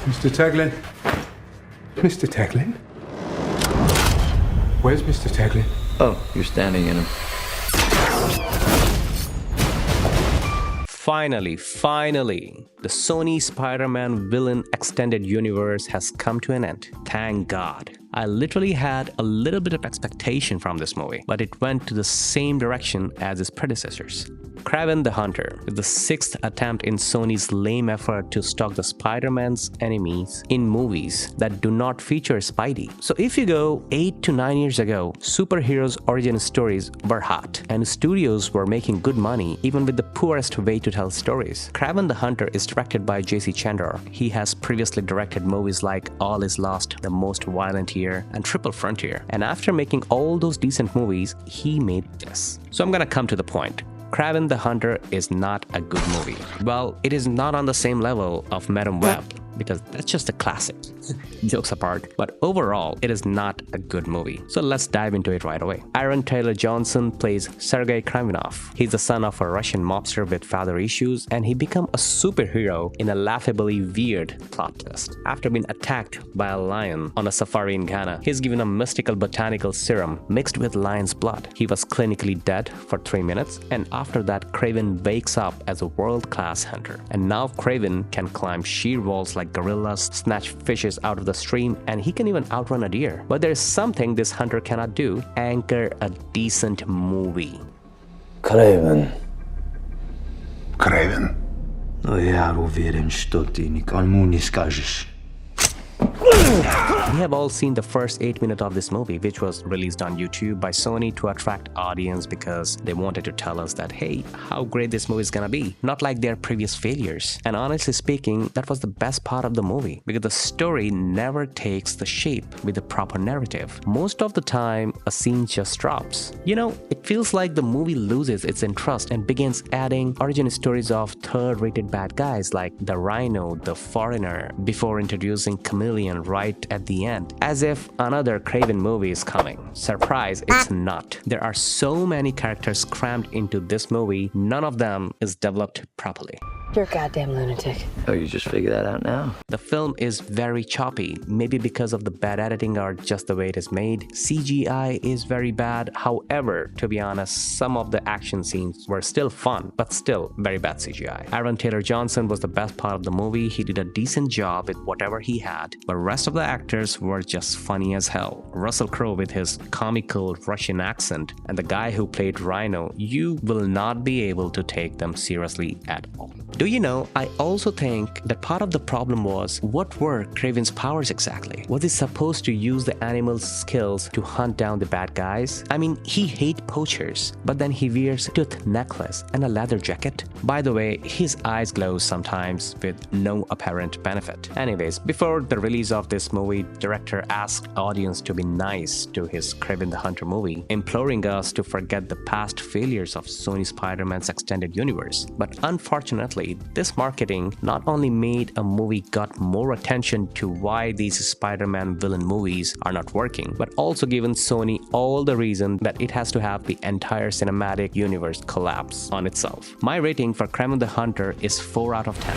Mr. Taglin? Mr. Taglin? Where's Mr. Taglin? Oh, you're standing in him. Finally, the Sony Spider-Man villain extended universe has come to an end. Thank God. I literally had a little bit of expectation from this movie, but it went to the same direction as its predecessors. Kraven the Hunter is the sixth attempt in Sony's lame effort to stock the Spider-Man's enemies in movies that do not feature Spidey. So if you go 8 to 9 years ago, superheroes' origin stories were hot, and studios were making good money even with the poorest way to tell stories. Kraven the Hunter is directed by J.C. Chandor. He has previously directed movies like All Is Lost, The Most Violent Year, and Triple Frontier. And after making all those decent movies, he made this. So I'm gonna come to the point. Kraven the Hunter is not a good movie. Well, it is not on the same level of Madam Web, because that's just a classic. Jokes apart, but overall, it is not a good movie. So let's dive into it right away. Aaron Taylor Johnson plays Sergei Kravinov. He's the son of a Russian mobster with father issues, and he becomes a superhero in a laughably weird plot twist. After being attacked by a lion on a safari in Ghana, he's given a mystical botanical serum mixed with lion's blood. He was clinically dead for 3 minutes, and after that, Kraven wakes up as a world-class hunter. And now Kraven can climb sheer walls like gorillas, snatch fishes out of the stream, and he can even outrun a deer. But there's something this hunter cannot do: anchor a decent movie. Kraven. Kraven. No ja uверен, что ты никому не скажешь. We have all seen the first 8 minutes of this movie, which was released on YouTube by Sony to attract audience because they wanted to tell us that, hey, how great this movie is gonna be, not like their previous failures. And honestly speaking, that was the best part of the movie, because the story never takes the shape with the proper narrative. Most of the time, a scene just drops. You know, it feels like the movie loses its interest and begins adding origin stories of third-rated bad guys like the Rhino, the Foreigner, before introducing Chameleon right at the end, as if another Kraven movie is coming. Surprise, it's not. There are so many characters crammed into this movie, none of them is developed properly. You're a goddamn lunatic. Oh, you just figured that out now? The film is very choppy, maybe because of the bad editing or just the way it is made. CGI is very bad. However, to be honest, some of the action scenes were still fun, but still very bad CGI. Aaron Taylor Johnson was the best part of the movie. He did a decent job with whatever he had, but rest of the actors were just funny as hell. Russell Crowe with his comical Russian accent, and the guy who played Rhino, you will not be able to take them seriously at all. Do you know, I also think that part of the problem was, what were Kraven's powers exactly? Was he supposed to use the animal's skills to hunt down the bad guys? I mean, he hates poachers, but then he wears a tooth necklace and a leather jacket. By the way, his eyes glow sometimes with no apparent benefit. Anyways, before the release of this movie, director asked audience to be nice to his Kraven the Hunter movie, imploring us to forget the past failures of Sony Spider-Man's extended universe. But unfortunately, this marketing not only made a movie got more attention to why these Spider-Man villain movies are not working, but also given Sony all the reason that it has to have the entire cinematic universe collapse on itself. My rating for Kraven the Hunter is 4 out of 10.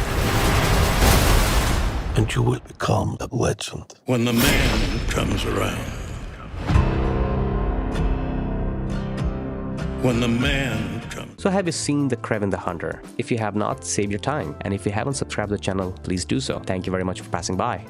And you will become a legend. When the man comes around. When the man comes. So have you seen the Kraven the Hunter? If you have not, save your time. And if you haven't subscribed to the channel, please do so. Thank you very much for passing by.